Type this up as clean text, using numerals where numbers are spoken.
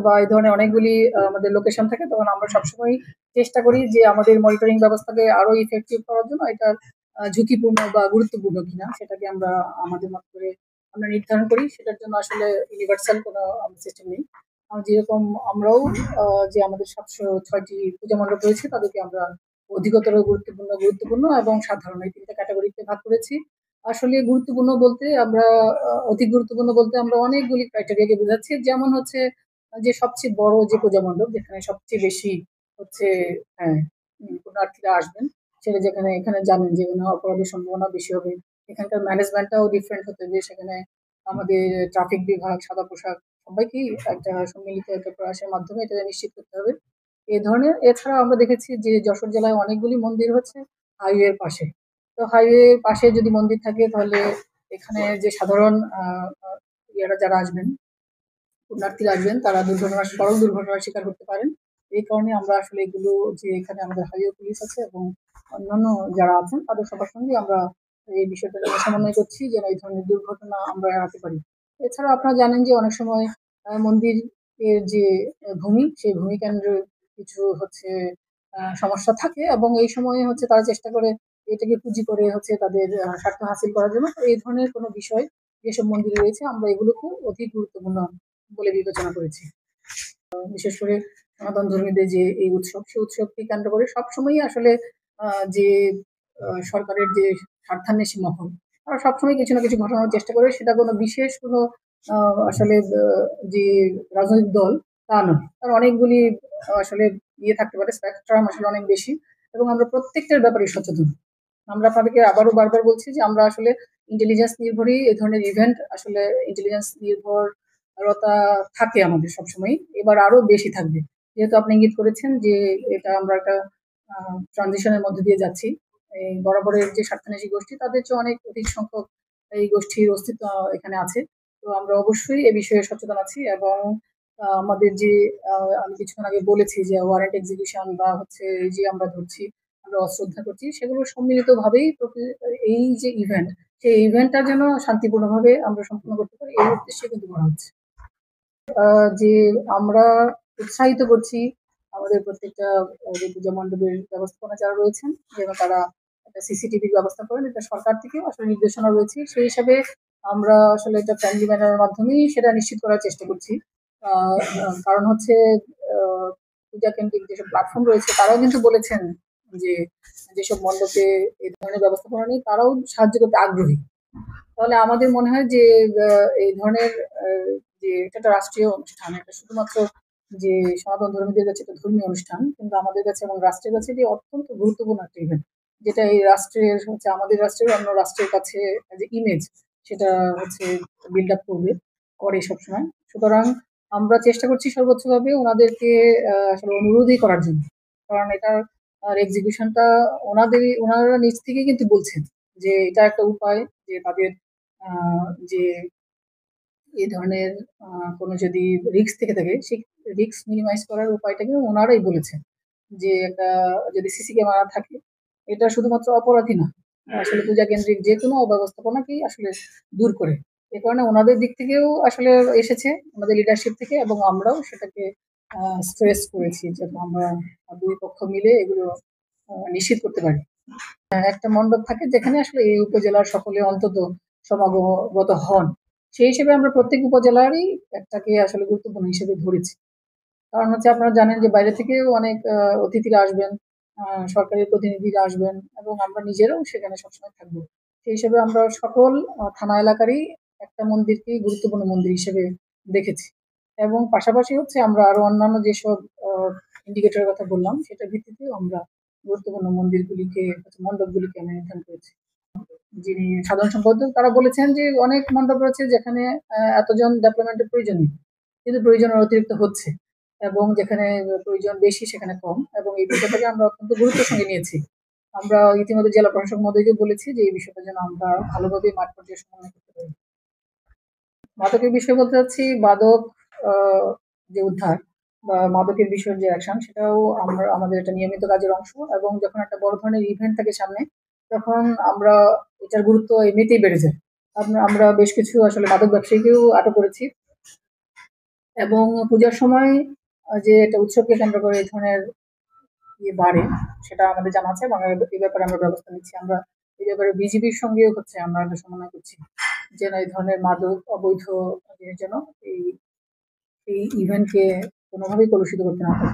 বা এই ধরনের অনেকগুলি আমাদের লোকেশন থাকে, তখন আমরা সবসময় চেষ্টা করি যে আমাদের মনিটরিং ব্যবস্থাকে আরো ইফেক্টিভ করার জন্য এটা ঝুঁকিপূর্ণ বা গুরুত্বপূর্ণ কিনা সেটাকে আমরা আমাদের মত করে আমরা নির্ধারণ করি। সেটার জন্য আসলে ইউনিভার্সাল কোনো সিস্টেম নেই। যেরকম আমরাও যে আমাদের ৭০৬টি পূজা মণ্ডপ রয়েছে তাদেরকে আমরা অধিকতর গুরুত্বপূর্ণ, গুরুত্বপূর্ণ এবং সাধারণ এই ৩ টা ক্যাটেগরিতে ভাগ করেছি। আসলে গুরুত্বপূর্ণ বলতে আমরা অধিক গুরুত্বপূর্ণ বলতে আমরা অনেকগুলি ক্রাইটেরিয়াকে বোঝাচ্ছি। যেমন হচ্ছে যে সবচেয়ে বড় যে পূজা মণ্ডপ যেখানে সবচেয়ে বেশি হচ্ছে হ্যাঁ, পুণ্যার্থীরা আসবেন। সেটা যেখানে এখানে জানেন যে এখানে অপরাধের সম্ভাবনা বেশি হবে। এখানকার ম্যানেজমেন্টটাও ডিফারেন্ট হতে হবে। সেখানে আমাদের ট্রাফিক বিভাগ, সাদা পোশাক সবাইকেই একটা সম্মিলিত একটা প্রয়াসের মাধ্যমে এটা নিশ্চিত করতে হবে। এ ধরনের এছাড়াও আমরা দেখেছি যে যশোর জেলায় অনেকগুলি মন্দির হচ্ছে হাইওয়ের পাশে। তো হাইওয়ের পাশে যদি মন্দির থাকে তাহলে এখানে যে সাধারণ ইয়েরা যারা আসবেন, পুণ্যার্থীরা আসবেন তারা সড়ক দুর্ঘটনার শিকার হতে পারেন। এই কারণে আমরা আসলে এগুলো যে এখানে আমাদের হাইওয়ে পুলিশ আছে এবং অন্যান্য যারা আছেন তাদের সবার সঙ্গে আমরা এই বিষয়টা নিয়ে সমন্বয় করছি যেন এই ধরনের দুর্ঘটনা আমরা এড়াতে পারি। এছাড়া আপনারা জানেন যে অনেক সময় মন্দিরের যে ভূমি সেই ভূমি কেন্দ্রে কিছু হচ্ছে সমস্যা থাকে এবং এই সময়ে হচ্ছে তারা চেষ্টা করে এটাকে পুঁজি করে হচ্ছে তাদের স্বার্থ হাসিল করার জন্য। তো এই ধরনের কোনো বিষয় যেসব মন্দিরে রয়েছে আমরা এগুলোকে অধিক গুরুত্বপূর্ণ বলে বিবেচনা করেছি। বিশেষ করে সনাতন ধর্মীদের যে এই উৎসব, সেই উৎসবকে কেন্দ্র করে সবসময়ই আসলে যে সরকারের যে স্বার্থান্বেষী মহল, তারা সবসময় কিছু না কিছু ঘটানোর চেষ্টা করে। সেটা কোনো বিশেষ কোনো আসলে যে রাজনৈতিক দল তা নয়। তার অনেকগুলি আসলে ইয়ে থাকতে পারে, স্পেকট্রাম আসলে অনেক বেশি এবং আমরা প্রত্যেকটার ব্যাপারে সচেতন। আমরা আপনাদেরকে আবারও বারবার বলছি যে আমরা আসলে ইন্টেলিজেন্স নির্ভরই এই ধরনের ইভেন্ট আসলে ইন্টেলিজেন্স নির্ভরতা থাকে আমাদের সবসময়। এবার আরো বেশি থাকবে। যেহেতু আপনি ইঙ্গিত করেছেন যে এটা আমরা একটা ট্রানজিশনের মধ্যে দিয়ে যাচ্ছি। এই বরাবরের যে স্বার্থান্বেষী গোষ্ঠী তাদের চেয়ে অনেক অধিক সংখ্যক এই গোষ্ঠীর অস্তিত্ব এখানে আছে। তো আমরা অবশ্যই এ বিষয়ে সচেতন আছি এবং আমাদের যে আমি কিছুক্ষণ আগে বলেছি যে ওয়ারেন্ট এক্সিকিউশন বা হচ্ছে এই যে আমরা ধরছি, আমরা অশ্রদ্ধা করছি সেগুলো সম্মিলিতভাবেই এই যে ইভেন্ট, সেই ইভেন্টটা যেন শান্তিপূর্ণভাবে আমরা সম্পন্ন করতে পারি এই উদ্দেশ্যে কিন্তু করা হচ্ছে। যে আমরা উৎসাহিত করছি আমাদের প্রত্যেকটা যে পূজা মণ্ডপের ব্যবস্থাপনা যারা রয়েছেন যেন তারা একটা সিসিটিভির ব্যবস্থা করেন। এটা সরকার থেকেও আসলে নির্দেশনা রয়েছে। সেই হিসাবে আমরা আসলে এটা ফ্রেন্ডলি ম্যানারের মাধ্যমেই সেটা নিশ্চিত করার চেষ্টা করছি। কারণ হচ্ছে পূজা কেন্দ্রিক যেসব প্ল্যাটফর্ম রয়েছে তারাও কিন্তু বলেছেন যে যেসব মণ্ডপে এই ধরনের ব্যবস্থাপনা নেই তারাও সাহায্য করতে আগ্রহী। তাহলে আমাদের মনে হয় যে এই ধরনের যে এটা একটা রাষ্ট্রীয় অনুষ্ঠান, এটা শুধুমাত্র যে সনাতন ধর্মীদের কাছে একটা ধর্মীয় অনুষ্ঠান, কিন্তু আমাদের কাছে এবং রাষ্ট্রের কাছে এটি অত্যন্ত গুরুত্বপূর্ণ একটা ইভেন্ট। যেটা এই রাষ্ট্রের হচ্ছে আমাদের রাষ্ট্রের অন্য রাষ্ট্রের কাছে যে ইমেজ সেটা হচ্ছে বিল্ড আপ করে সবসময়। সুতরাং আমরা চেষ্টা করছি সর্বোচ্চভাবে ওনাদেরকে আসলে অনুরোধই করার জন্য। কারণ এটার এক্সিকিউশনটা ওনারা নিজ থেকেই কিন্তু বলছেন যে এটা একটা উপায় যে তাদের যে এই ধরনের কোনো যদি রিস্ক থেকে থাকে সেই রিস্ক মিনিমাইজ করার উপায়টাকে ওনারাই বলেছেন যে একটা যদি সিসি ক্যামেরা থাকে এটা শুধুমাত্র অপরাধী না, আসলে পূজা কেন্দ্রিক যে কোনো অব্যবস্থাপনাকেই আসলে দূর করে। এ কারণে ওনাদের দিক থেকেও আসলে এসেছে ওনাদের লিডারশিপ থেকে এবং আমরাও সেটাকে স্ট্রেস করেছি যে আমরা দুই পক্ষ মিলে এগুলো নিশ্চিত করতে পারি। একটা মণ্ডপ থাকে যেখানে আসলে এই উপজেলার সকলে অন্তত সমাগত হন। সেই হিসেবে আমরা প্রত্যেক উপজেলারই একটাকে আসলে গুরুত্বপূর্ণ হিসেবে ধরেছি। কারণ হচ্ছে আপনারা জানেন যে বাইরে থেকেও অনেক অতিথিরা আসবেন, সরকারি প্রতিনিধিরা আসবেন এবং আমরা নিজেরাও সেখানে সবসময় থাকবো। সেই হিসেবে আমরা সকল থানা এলাকারই একটা মন্দিরকেই গুরুত্বপূর্ণ মন্দির হিসেবে দেখেছি। এবং পাশাপাশি হচ্ছে আমরা আরো অন্যান্য যেসব ইন্ডিকেটরের কথা বললাম সেটার ভিত্তিতেও আমরা গুরুত্বপূর্ণ মণ্ডপগুলিকে আমরা নির্ধারণ করেছি। যিনি সাধারণ সম্পাদক তারা বলেছেন যে অনেক মণ্ডপ রয়েছে যেখানে এতজন ডেভেলপমেন্টের প্রয়োজন নেই, কিন্তু প্রয়োজনের অতিরিক্ত হচ্ছে এবং যেখানে প্রয়োজন বেশি সেখানে কম এবং এই বিষয়টাকে আমরা অত্যন্ত গুরুত্বের সঙ্গে নিয়েছি। আমরা ইতিমধ্যে জেলা প্রশাসক মহোদয়কে বলেছি যে এই বিষয়টা যেন আমরা ভালোভাবে মাঠ পর্যায়ে সমন্বয় করতে পারি। মাদকের বিষয়ে বলতে চাচ্ছি মাদক যে উদ্ধার বা মাদকের বিষয়ের যে অ্যাকশন সেটাও আমরা আমাদের একটা নিয়মিত কাজের অংশ এবং যখন একটা বড় ধরনের ইভেন্ট থাকে সামনে তখন আমরা এটার গুরুত্ব এমনিতেই বেড়ে যায়। আমরা বেশ কিছু আসলে মাদক ব্যবসায়ীকেও আটক করেছি। এবং পূজার সময় যে একটা উৎসবকে কেন্দ্র করে এই ধরনের ইয়ে বাড়ে সেটা আমাদের জানা আছে এবং এই ব্যাপারে আমরা ব্যবস্থা নিচ্ছি। আমরা এই ব্যাপারে বিজিবির সঙ্গেও হচ্ছে আমরা একটা সমন্বয় করছি যেন এই ধরনের মাদক অবৈধ জিনিস যেন এই ইভেন্টকে কোনোভাবেই কলুষিত করতে না পারে।